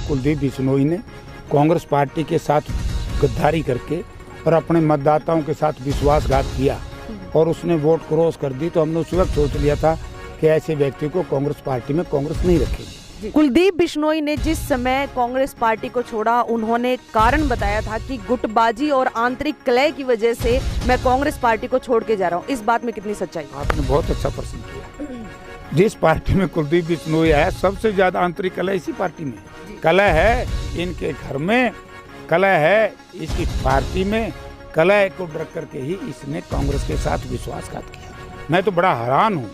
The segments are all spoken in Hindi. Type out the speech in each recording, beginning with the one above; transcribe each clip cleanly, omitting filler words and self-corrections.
कुलदीप बिश्नोई ने कांग्रेस पार्टी के साथ गद्दारी करके और अपने मतदाताओं के साथ विश्वासघात किया और उसने वोट क्रॉस कर दी, तो हमने उस वक्त सोच लिया था कि ऐसे व्यक्ति को कांग्रेस पार्टी में कांग्रेस नहीं रखेगी। कुलदीप बिश्नोई ने जिस समय कांग्रेस पार्टी को छोड़ा, उन्होंने कारण बताया था कि गुटबाजी और आंतरिक कलह की वजह से मैं कांग्रेस पार्टी को छोड़ के जा रहा हूं। इस बात में कितनी सच्चाई? आपने बहुत अच्छा प्रश्न किया। जिस पार्टी में कुलदीप बिश्नोई आया, सबसे ज्यादा आंतरिक कलह इसी पार्टी में। कलह है इनके घर में, कलह है इसकी पार्टी में, कलह को डर करके ही इसने कांग्रेस के साथ विश्वासघात किया। मैं तो बड़ा हैरान हूँ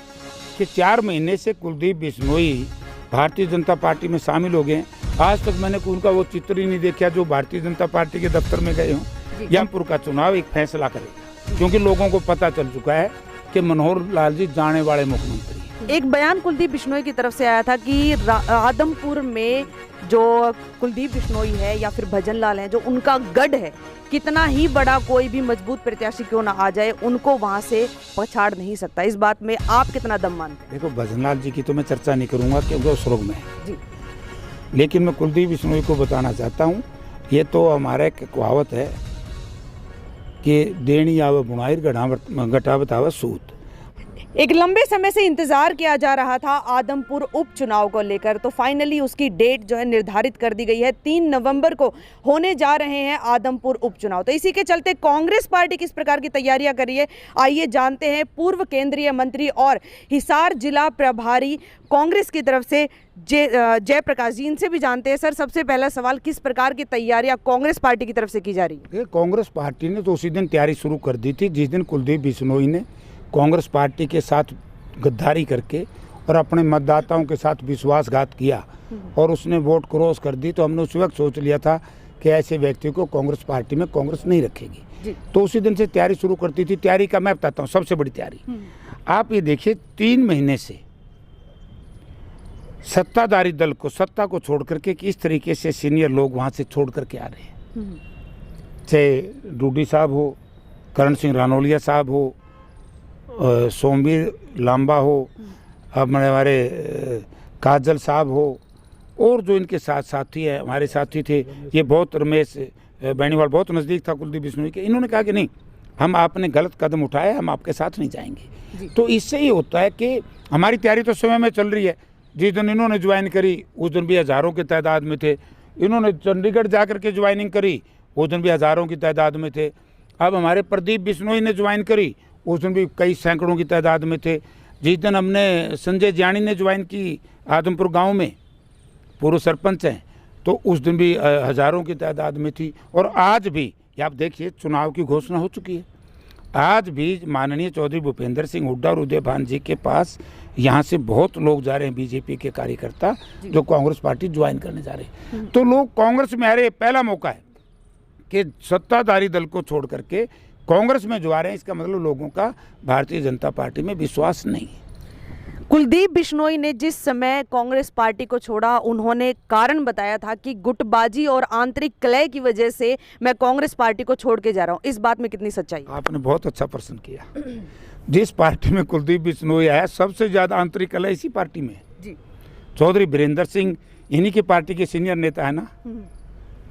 कि 4 महीने से कुलदीप बिश्नोई भारतीय जनता पार्टी में शामिल हो गए। आज तक मैंने उनका वो चित्र ही नहीं देखा जो भारतीय जनता पार्टी के दफ्तर में गए हों। यमपुर का चुनाव एक फैसला करेगा, क्योंकि लोगों को पता चल चुका है कि मनोहर लाल जी जाने वाले मुख्यमंत्री। एक बयान कुलदीप बिश्नोई की तरफ से आया था कि आदमपुर में जो कुलदीप बिश्नोई है या फिर भजन लाल है, जो उनका गढ़ है, कितना ही बड़ा कोई भी मजबूत प्रत्याशी क्यों ना आ जाए, उनको वहां से पछाड़ नहीं सकता। इस बात में आप कितना दम मानते हैं? देखो, भजन लाल जी की तो मैं चर्चा नहीं करूंगा क्योंकि वो स्वर्ग में है जी। लेकिन मैं कुलदीप बिश्नोई को बताना चाहता हूँ, ये तो हमारा एक कहावत है कि देनी आवे बुनाई घटावत आवे सूत। एक लंबे समय से इंतजार किया जा रहा था आदमपुर उपचुनाव को लेकर, तो फाइनली उसकी डेट जो है निर्धारित कर दी गई है। 3 नवंबर को होने जा रहे हैं आदमपुर उपचुनाव। तो इसी के चलते कांग्रेस पार्टी किस प्रकार की तैयारियां कर रही है, आइए जानते हैं पूर्व केंद्रीय मंत्री और हिसार जिला प्रभारी कांग्रेस की तरफ से जयप्रकाश जी, इनसे भी जानते हैं। सर, सबसे पहला सवाल, किस प्रकार की तैयारियां कांग्रेस पार्टी की तरफ से की जा रही है? कांग्रेस पार्टी ने तो उसी दिन तैयारी शुरू कर दी थी जिस दिन कुलदीप बिश्नोई ने कांग्रेस पार्टी के साथ गद्दारी करके और अपने मतदाताओं के साथ विश्वासघात किया और उसने वोट क्रॉस कर दी, तो हमने उस वक्त सोच लिया था कि ऐसे व्यक्ति को कांग्रेस पार्टी में कांग्रेस नहीं रखेगी। तो उसी दिन से तैयारी शुरू करती थी। तैयारी का मैं बताता हूँ, सबसे बड़ी तैयारी आप ये देखिए, 3 महीने से सत्ताधारी दल को, सत्ता को छोड़ करके किस तरीके से सीनियर लोग वहाँ से छोड़ करके आ रहे हैं, चाहे डूडी साहब हो, करण सिंह रानौलिया साहब हो, सोमवीर लांबा हो, हमारे काजल साहब हो, और जो इनके साथ साथी है, हमारे साथी थे, ये बहुत, रमेश बेनीवाल बहुत नज़दीक था कुलदीप बिश्नोई के। इन्होंने कहा कि नहीं, हम आपने गलत कदम उठाए, हम आपके साथ नहीं जाएंगे। तो इससे ही होता है कि हमारी तैयारी तो समय में चल रही है। जिस दिन इन्होंने ज्वाइन करी उस दिन भी हज़ारों की तादाद में थे। इन्होंने चंडीगढ़ जा कर के ज्वाइनिंग करी, उस दिन भी हज़ारों की तादाद में थे। अब हमारे प्रदीप बिश्नोई ने ज्वाइन करी, उस दिन भी कई सैकड़ों की तादाद में थे। जिस दिन हमने संजय जानी ने ज्वाइन की आदमपुर गांव में, पूर्व सरपंच हैं, तो उस दिन भी हज़ारों की तादाद में थी। और आज भी आप देखिए, चुनाव की घोषणा हो चुकी है। आज भी माननीय चौधरी भूपेंद्र सिंह हुड्डा और उदय भान जी के पास यहाँ से बहुत लोग जा रहे हैं, बीजेपी के कार्यकर्ता जो कांग्रेस पार्टी ज्वाइन करने जा रहे हैं। तो लोग कांग्रेस में आ रहे, पहला मौका है कि सत्ताधारी दल को छोड़ करके कांग्रेस में जो आ रहे हैं। इसका मतलब लोगों का भारतीय जनता पार्टी में विश्वास नहीं है। कुलदीप बिश्नोई ने जिस समय कांग्रेस पार्टी को छोड़ा, उन्होंने कारण बताया था कि गुटबाजी और आंतरिक कलह की वजह से मैं कांग्रेस पार्टी को छोड़ के जा रहा हूं। इस बात में कितनी सच्चाई? आपने बहुत अच्छा प्रश्न किया। जिस पार्टी में कुलदीप बिश्नोई आया, सबसे ज्यादा आंतरिक कलह इसी पार्टी में है। चौधरी वीरेंद्र सिंह इन्हीं की पार्टी के सीनियर नेता है ना,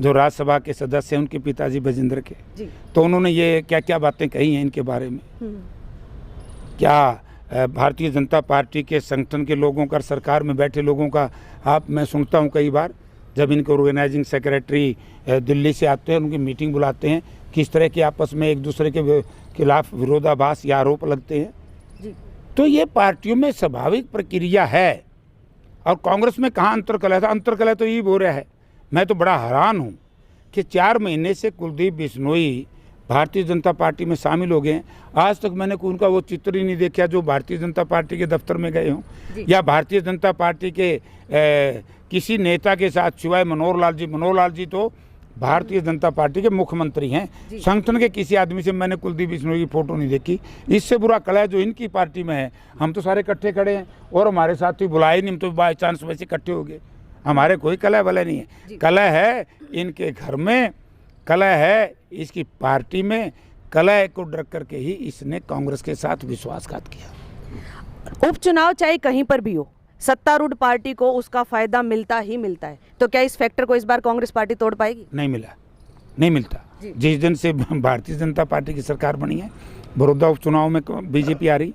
जो राज्यसभा के सदस्य हैं, उनके पिताजी बजिंदर के। तो उन्होंने ये क्या क्या बातें कही हैं इनके बारे में। क्या भारतीय जनता पार्टी के संगठन के लोगों का, सरकार में बैठे लोगों का, मैं सुनता हूँ कई बार जब इनके ऑर्गेनाइजिंग सेक्रेटरी दिल्ली से आते हैं, उनकी मीटिंग बुलाते हैं, किस तरह के आपस में एक दूसरे के खिलाफ विरोधाभास या आरोप लगते हैं। तो ये पार्टियों में स्वाभाविक प्रक्रिया है। और कांग्रेस में कहाँ अंतर्कलह था? अंतर्कलह तो ये हो रहा है। मैं तो बड़ा हैरान हूँ कि 4 महीने से कुलदीप बिश्नोई भारतीय जनता पार्टी में शामिल हो गए। आज तक मैंने उनका वो चित्र ही नहीं देखा जो भारतीय जनता पार्टी के दफ्तर में गए हों या भारतीय जनता पार्टी के किसी नेता के साथ, सिवाय मनोहर लाल जी। मनोहर लाल जी तो भारतीय जनता पार्टी के मुख्यमंत्री हैं। संगठन के किसी आदमी से मैंने कुलदीप बिश्नोई की फोटो नहीं देखी। इससे बुरा कलह जो इनकी पार्टी में है। हम तो सारे इकट्ठे खड़े हैं और हमारे साथी बुलाए नहीं, हम तो बाई चांस वैसे इकट्ठे हो गए। हमारे कोई कलह वलह नहीं है। कलह है इनके घर में, कलह है इसकी पार्टी में, कलह को डर करके ही इसने कांग्रेस के साथ विश्वासघात किया। उपचुनाव चाहे कहीं पर भी हो, सत्तारूढ़ पार्टी को उसका फायदा मिलता ही मिलता है। तो क्या इस फैक्टर को इस बार कांग्रेस पार्टी तोड़ पाएगी? नहीं मिला, नहीं मिलता। जिस दिन से भारतीय जनता पार्टी की सरकार बनी है, बड़ौदा उपचुनाव में बीजेपी आ रही,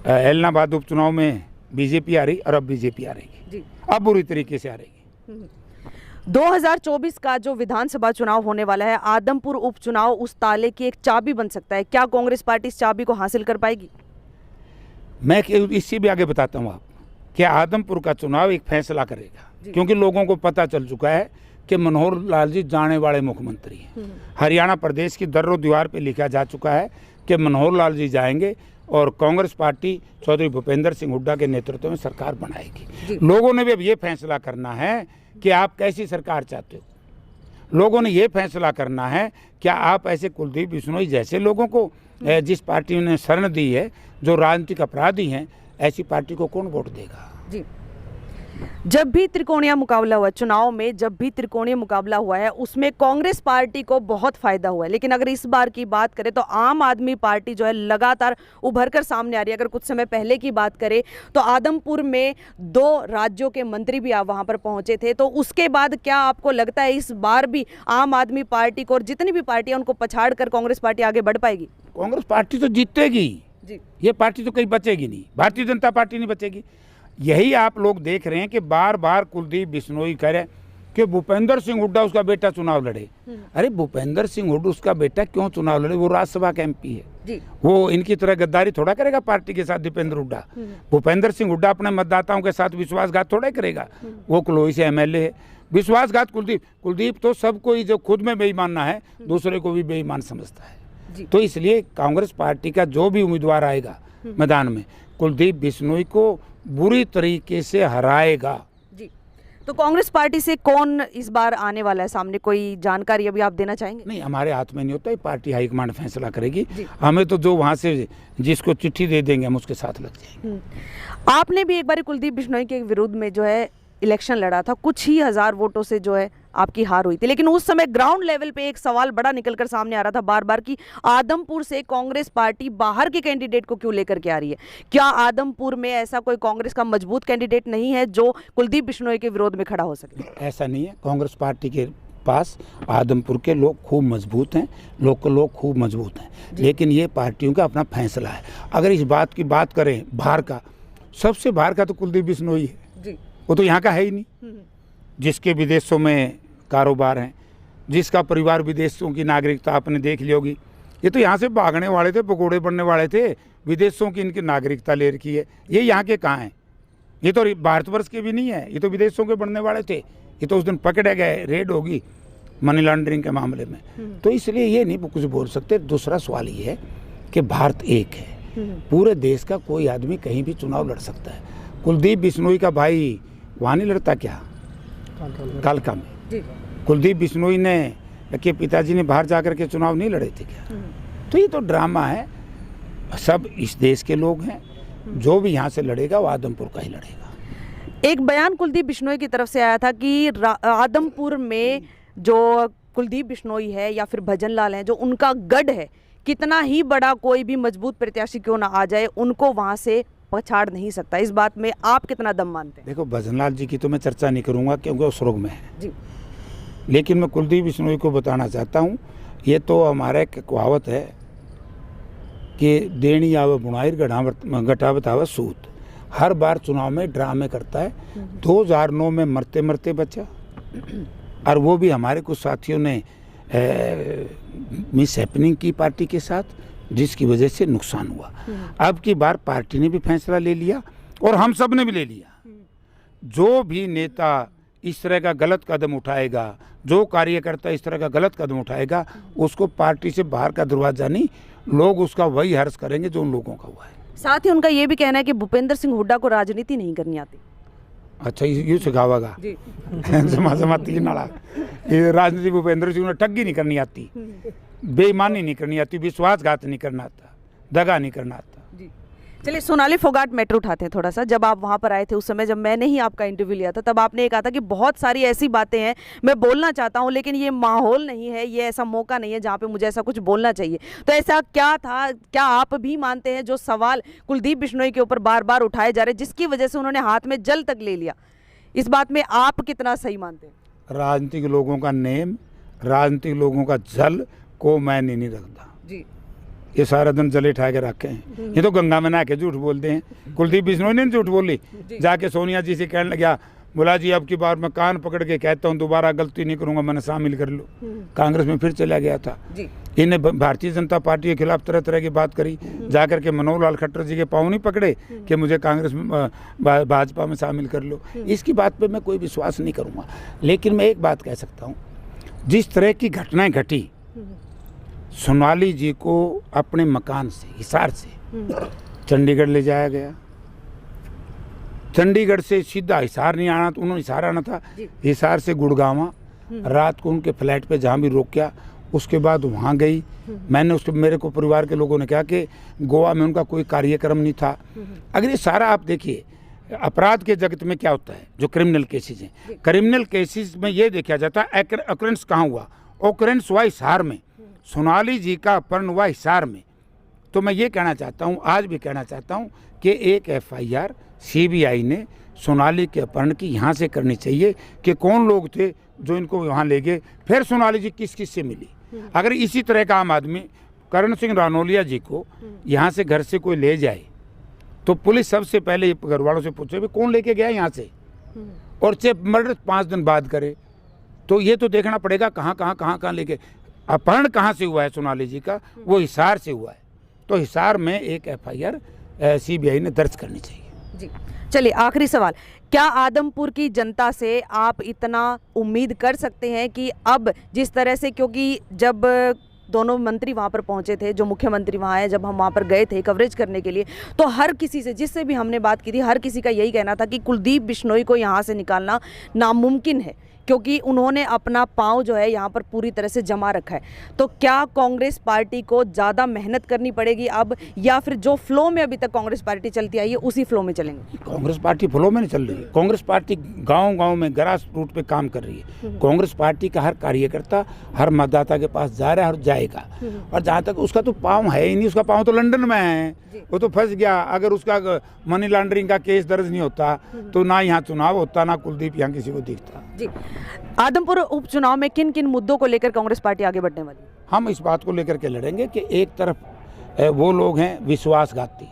एलनाबाद उपचुनाव में बीजेपी आ रही, और अब बीजेपी आ रही, अब बुरी तरीके से आ रही। 2024 का जो विधानसभा चुनाव होने वाला है, आदमपुर उपचुनाव उस ताले की एक चाबी बन सकता है। क्या कांग्रेस पार्टी इस चाबी को हासिल कर पाएगी? मैं इससे भी आगे बताता हूँ आप कि आदमपुर का चुनाव एक फैसला करेगा, क्योंकि लोगों को पता चल चुका है कि मनोहर लाल जी जाने वाले मुख्यमंत्री हैं। हरियाणा प्रदेश की दर्रो दीवार पे लिखा जा चुका है कि मनोहर लाल जी जाएंगे और कांग्रेस पार्टी चौधरी भूपेंद्र सिंह हुड्डा के नेतृत्व में सरकार बनाएगी। लोगों ने भी अब ये फैसला करना है कि आप कैसी सरकार चाहते हो। लोगों ने ये फैसला करना है क्या आप ऐसे कुलदीप बिश्नोई जैसे लोगों को, जिस पार्टी ने शरण दी है, जो राजनीतिक अपराधी हैं, ऐसी पार्टी को कौन वोट देगा? जी, जब भी त्रिकोणीय मुकाबला हुआ चुनाव में, जब भी त्रिकोणीय मुकाबला हुआ है, उसमें कांग्रेस पार्टी को बहुत फायदा हुआ है। लेकिन अगर इस बार की बात करें तो आम आदमी पार्टी जो है लगातार उभर कर सामने आ रही है। अगर कुछ समय पहले की बात करें तो आदमपुर में 2 राज्यों के मंत्री भी वहां पर पहुंचे थे। तो उसके बाद क्या आपको लगता है इस बार भी आम आदमी पार्टी को और जितनी भी पार्टियां उनको पछाड़ कर कांग्रेस पार्टी आगे बढ़ पाएगी? कांग्रेस पार्टी तो जीतेगी जी, ये पार्टी तो कहीं बचेगी नहीं, भारतीय जनता पार्टी नहीं बचेगी। यही आप लोग देख रहे हैं कि बार बार कुलदीप बिश्नोई कह रहे कि भूपेंद्र सिंह हुड्डा उसका बेटा चुनाव लड़े। अरे भूपेंद्र सिंह हुड्डा उसका बेटा क्यों चुनाव लड़े? वो राज्यसभा का एमपी है जी। वो इनकी तरह गद्दारी थोड़ा करेगा पार्टी के साथ दीपेंद्र हुड्डा। भूपेंद्र सिंह हुड्डा अपने मतदाताओं के साथ विश्वासघात थोड़ा करेगा। वो कलोई से एमएलए है। विश्वासघात कुलदीप तो सबको ही, जो खुद में बेईमानना है, दूसरे को भी बेईमान समझता है। तो इसलिए कांग्रेस पार्टी का जो भी उम्मीदवार आएगा मैदान में, कुलदीप बिश्नोई को बुरी तरीके से हराएगा। जी, तो कांग्रेस पार्टी से कौन इस बार आने वाला है सामने? कोई जानकारी अभी आप देना चाहेंगे? नहीं, हमारे हाथ में नहीं होता, ये पार्टी हाईकमांड फैसला करेगी। हमें तो जो वहां से जिसको चिट्ठी दे देंगे हम उसके साथ लग जाएंगे। आपने भी एक बार कुलदीप बिश्नोई के विरुद्ध में जो है इलेक्शन लड़ा था, कुछ ही हजार वोटों से जो है आपकी हार हुई थी। लेकिन उस समय ग्राउंड लेवल पे एक सवाल बड़ा निकलकर सामने आ रहा था बार बार कि आदमपुर से कांग्रेस पार्टी बाहर के कैंडिडेट को क्यों लेकर के आ रही है? क्या आदमपुर में ऐसा कोई कांग्रेस का मजबूत कैंडिडेट नहीं है जो कुलदीप बिश्नोई के विरोध में खड़ा हो सके? ऐसा नहीं है। कांग्रेस पार्टी के पास आदमपुर के लोग खूब मजबूत हैं, लोग खूब मजबूत हैं, लेकिन ये पार्टियों का अपना फैसला है। अगर इस बात की बात करें बाहर का, सबसे बाहर का तो कुलदीप बिश्नोई है जी। वो तो यहाँ का है ही नहीं। जिसके विदेशों में कारोबार हैं, जिसका परिवार विदेशों की नागरिकता आपने देख ली होगी। ये तो यहाँ से भागने वाले थे, पकौड़े बनने वाले थे, विदेशों की इनकी नागरिकता ले रखी है। ये यहाँ के कहाँ हैं? ये तो भारतवर्ष के भी नहीं है, ये तो विदेशों के बनने वाले थे। ये तो उस दिन पकड़े गए, रेड होगी मनी लॉन्ड्रिंग के मामले में। तो इसलिए ये नहीं कुछ बोल सकते। दूसरा सवाल ये है कि भारत एक है, पूरे देश का कोई आदमी कहीं भी चुनाव लड़ सकता है। कुलदीप बिश्नोई का भाई वहाँ नहीं लड़ता क्या? कालका में कुलदीप बिश्नोई ने के पिताजी ने बाहर जाकर के चुनाव नहीं लड़े थे क्या? तो ये तो ड्रामा है। सब इस देश के लोग हैं, जो भी यहाँ से लड़ेगा वो आदमपुर का ही लड़ेगा। एक बयान कुलदीप बिश्नोई की तरफ से आया था कि आदमपुर में जो कुलदीप बिश्नोई है या फिर भजन लाल है, जो उनका गढ़ है, कितना ही बड़ा कोई भी मजबूत प्रत्याशी क्यों ना आ जाए, उनको वहाँ से पछाड़ नहीं सकता। इस बात में आप कितना दम मानते हैं? देखो, भजनलाल जी की तो मैं चर्चा नहीं करूंगा क्योंकि वो स्वर्ग में है जी। लेकिन मैं कुलदीप बिश्नोई को बताना चाहता हूँ, ये तो हमारा एक कहावत है कि देनी आवे बुनाई घटावत आवे सूत। हर बार चुनाव में ड्रामे करता है। 2009 में मरते मरते बचा, और वो भी हमारे कुछ साथियों ने मिस हैपनिंग की पार्टी के साथ, जिसकी वजह से नुकसान हुआ। अब की बार पार्टी ने भी फैसला ले लिया और हम सब ने भी ले लिया। जो भी नेता इस तरह का गलत कदम उठाएगा, जो कार्यकर्ता इस तरह का गलत कदम उठाएगा, उसको पार्टी से बाहर का दरवाजा नहीं, लोग उसका वही हर्ष करेंगे जो उन लोगों का हुआ है। साथ ही उनका ये भी कहना है कि भूपेंद्र सिंह हुड्डा को राजनीति नहीं करनी आती। अच्छा, यूँ सिखावागा जमा तीन नाला ये राजनीति भूपेंद्र सिंह ने ठगी नहीं करनी आती, बेईमानी नहीं करनी आती, विश्वासघात नहीं करना आता, दगा नहीं करना आता। चलिए सोनाली फोगाट मैटर उठाते हैं थोड़ा सा। जब आप वहाँ पर आए थे उस समय, जब मैंने ही आपका इंटरव्यू लिया था, तब आपने ये कहा था कि बहुत सारी ऐसी बातें हैं मैं बोलना चाहता हूँ लेकिन ये माहौल नहीं है, ये ऐसा मौका नहीं है जहाँ पे मुझे ऐसा कुछ बोलना चाहिए। तो ऐसा क्या था? क्या आप भी मानते हैं जो सवाल कुलदीप बिश्नोई के ऊपर बार बार उठाए जा रहे जिसकी वजह से उन्होंने हाथ में जल तक ले लिया, इस बात में आप कितना सही मानते हैं? राजनीतिक लोगों का नेम, राजनीतिक लोगों का जल को मैं नहीं रखता जी। ये सारा दिन जले ठा के रखे हैं। ये तो गंगा में नहा के झूठ बोलते हैं। कुलदीप बिश्नोई ने झूठ बोली, जाके सोनिया जी से कहने लगा, बोला जी अब की बार मैं कान पकड़ के कहता हूँ दोबारा गलती नहीं करूंगा, मैंने शामिल कर लो। कांग्रेस में फिर चला गया था। इन्हें भारतीय जनता पार्टी के खिलाफ तरह तरह की बात करी, जाकर के मनोहर लाल खट्टर जी के पाँव नहीं पकड़े कि मुझे कांग्रेस में भाजपा में शामिल कर लो। इसकी बात पे मैं कोई विश्वास नहीं करूँगा। लेकिन मैं एक बात कह सकता हूँ, जिस तरह की घटनाएं घटी, सोनाली जी को अपने मकान से, हिसार से चंडीगढ़ ले जाया गया। चंडीगढ़ से सीधा हिसार नहीं आना, तो उन्होंने हिसार आना था, हिसार से गुड़गांवा, रात को उनके फ्लैट पे जहाँ भी रोक किया, उसके बाद वहाँ गई। मैंने उसके, मेरे को परिवार के लोगों ने कहा कि गोवा में उनका कोई कार्यक्रम नहीं था। अगर ये सारा आप देखिए, अपराध के जगत में क्या होता है, जो क्रिमिनल केसेस हैं, क्रिमिनल केसेस में ये देखा जाता है ऑकरेंस कहाँ हुआ। ऑकरेंस हुआ हिसार में, सोनाली जी का अपहरण हुआ हिसार में। तो मैं ये कहना चाहता हूँ, आज भी कहना चाहता हूँ कि एक FIR CBI ने सोनाली के अपहरण की यहाँ से करनी चाहिए कि कौन लोग थे जो इनको वहाँ ले गए, फिर सोनाली जी किस किस से मिली। अगर इसी तरह का आम आदमी करण सिंह रानौलिया जी को यहाँ से घर से कोई ले जाए तो पुलिस सबसे पहले घर वालों से पूछे भी कौन लेके गया यहाँ से, और सिर्फ मर्डर 5 दिन बाद करे। तो ये तो देखना पड़ेगा कहाँ लेके, अपहरण कहाँ से हुआ है सोनाली जी का, वो हिसार से हुआ है। तो हिसार में एक FIR CBI ने दर्ज करनी चाहिए। जी चलिए, आखिरी सवाल, क्या आदमपुर की जनता से आप इतना उम्मीद कर सकते हैं कि अब जिस तरह से, क्योंकि जब दोनों मंत्री वहाँ पर पहुँचे थे, जो मुख्यमंत्री वहाँ आए, जब हम वहाँ पर गए थे कवरेज करने के लिए, तो हर किसी से, जिससे भी हमने बात की थी, हर किसी का यही कहना था कि कुलदीप बिश्नोई को यहाँ से निकालना नामुमकिन है, क्योंकि उन्होंने अपना पांव जो है यहाँ पर पूरी तरह से जमा रखा है। तो क्या कांग्रेस पार्टी को ज़्यादा मेहनत करनी पड़ेगी अब, या फिर जो फ्लो में अभी तक कांग्रेस पार्टी चलती आई है उसी फ्लो में चलेंगे? कांग्रेस पार्टी फ्लो में नहीं चल रही है। कांग्रेस पार्टी गांव-गांव में ग्रास रूट पे काम कर रही है। कांग्रेस पार्टी का हर कार्यकर्ता हर मतदाता के पास जा रहा है और जाएगा। और जहाँ तक उसका तो पाँव है ही नहीं, उसका पाँव तो लंदन में है, वो तो फंस गया। अगर उसका मनी लॉन्ड्रिंग का केस दर्ज नहीं होता तो ना यहाँ चुनाव होता, ना कुलदीप यहाँ किसी को दिखता। जी, आदमपुर उपचुनाव में किन किन मुद्दों को लेकर कांग्रेस पार्टी आगे बढ़ने वाली? हम इस बात को लेकर के लड़ेंगे कि एक तरफ वो लोग हैं विश्वासघाती,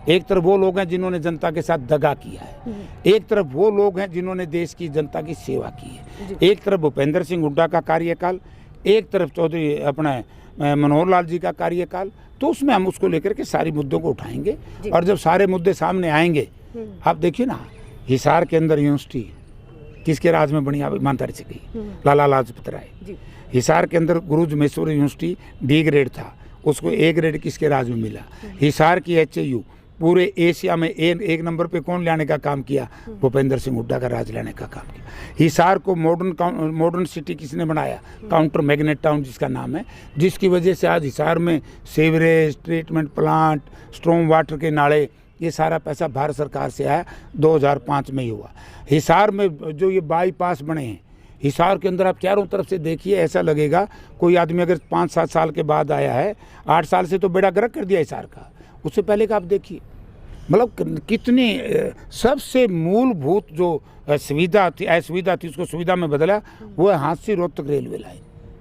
एक तरफ वो लोग हैं जिन्होंने जनता के साथ दगा किया है, एक तरफ वो लोग हैं जिन्होंने देश की जनता की सेवा की है। एक तरफ भूपेंद्र सिंह हुड्डा का कार्यकाल, एक तरफ चौधरी अपना मनोहर लाल जी का कार्यकाल। तो उसमें हम उसको लेकर के सारी मुद्दों को उठाएंगे, और जब सारे मुद्दे सामने आएंगे, आप देखिए ना, हिसार के अंदर यूनिवर्सिटी किसके राज में बनी, आप ईमानदारी से गई, लाला लाजपत राय। हिसार के अंदर गुरु जमेश्वर यूनिवर्सिटी D ग्रेड था, उसको A ग्रेड किसके राज में मिला। हिसार की HAU पूरे एशिया में एक नंबर पे कौन लाने का काम किया, भूपेंद्र सिंह हुड्डा का राज लाने का काम किया। हिसार को मॉडर्न सिटी किसने बनाया, काउंटर मैग्नेट टाउन जिसका नाम है, जिसकी वजह से आज हिसार में sewerage treatment plant, storm water के नाले, ये सारा पैसा भारत सरकार से आया, 2005 में ही हुआ। हिसार में जो ये बाईपास बने हैं, हिसार के अंदर आप चारों तरफ से देखिए, ऐसा लगेगा कोई आदमी अगर 5-7 साल के बाद आया है, 8 साल से तो बेड़ा गर्क कर दिया हिसार का, उससे पहले का आप देखिए, मतलब कितनी सबसे मूलभूत जो सुविधा थी, असुविधा थी, उसको सुविधा में बदला, वो हादसी रोहतक रेलवे लाइन।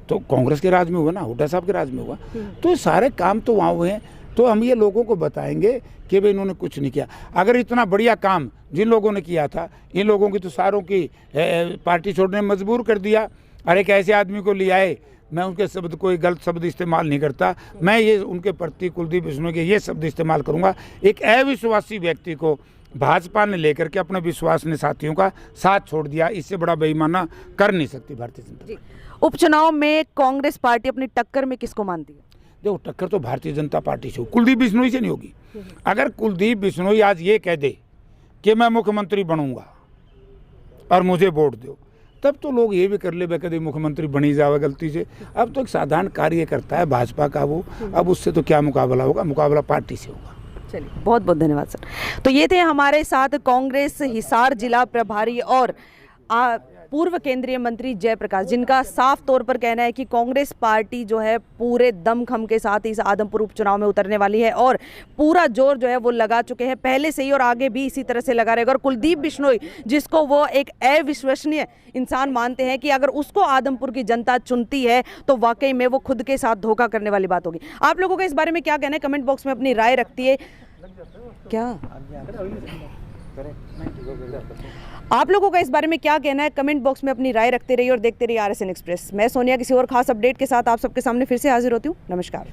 तो कांग्रेस के राज में हुआ ना, हुड्डा साहब के राज में हुआ। तो ये सारे काम तो वहाँ हुए हैं। तो हम ये लोगों को बताएंगे कि भाई इन्होंने कुछ नहीं किया। अगर इतना बढ़िया काम जिन लोगों ने किया था, इन लोगों की तो सारों की पार्टी छोड़ने में मजबूर कर दिया। और एक ऐसे आदमी को ले आए, मैं उनके शब्द, कोई गलत शब्द इस्तेमाल नहीं करता, मैं ये उनके प्रति कुलदीप बिश्नोई के ये शब्द इस्तेमाल करूँगा, एक अविश्वासी व्यक्ति को भाजपा ने लेकर के अपने विश्वासनीय साथियों का साथ छोड़ दिया। इससे बड़ा बेईमाना कर नहीं सकती भारतीय जनता पार्टी। उपचुनाव में कांग्रेस पार्टी अपनी टक्कर में किसको मानती है? देखो, टक्कर तो भारतीय जनता पार्टी से हो, कुलदीप बिश्नोई से नहीं होगी। अगर कुलदीप बिश्नोई आज ये कह दे कि मैं मुख्यमंत्री बनूंगा और मुझे वोट दो, तब तो लोग ये भी कर ले कभी मुख्यमंत्री बनी जावे गलती से। अब तो एक साधारण कार्यकर्ता है भाजपा का वो, अब उससे तो क्या मुकाबला होगा, मुकाबला पार्टी से होगा। चलिए, बहुत बहुत धन्यवाद सर। तो ये थे हमारे साथ कांग्रेस हिसार जिला प्रभारी और पूर्व केंद्रीय मंत्री जयप्रकाश, जिनका साफ तौर पर कहना है कि कांग्रेस पार्टी जो है पूरे दमखम के साथ इस आदमपुर उपचुनाव में उतरने वाली है और पूरा जोर जो है वो लगा चुके हैं पहले से ही और आगे भी इसी तरह से लगा रहेगा। और कुलदीप बिश्नोई, जिसको वो एक अविश्वसनीय इंसान मानते हैं, कि अगर उसको आदमपुर की जनता चुनती है तो वाकई में वो खुद के साथ धोखा करने वाली बात होगी। आप लोगों का इस बारे में क्या कहना है? कमेंट बॉक्स में अपनी राय रखती है। क्या आप लोगों का इस बारे में क्या कहना है? कमेंट बॉक्स में अपनी राय रखते रहिए और देखते रहिए RSN एक्सप्रेस। मैं सोनिया किसी और खास अपडेट के साथ आप सबके सामने फिर से हाजिर होती हूँ। नमस्कार।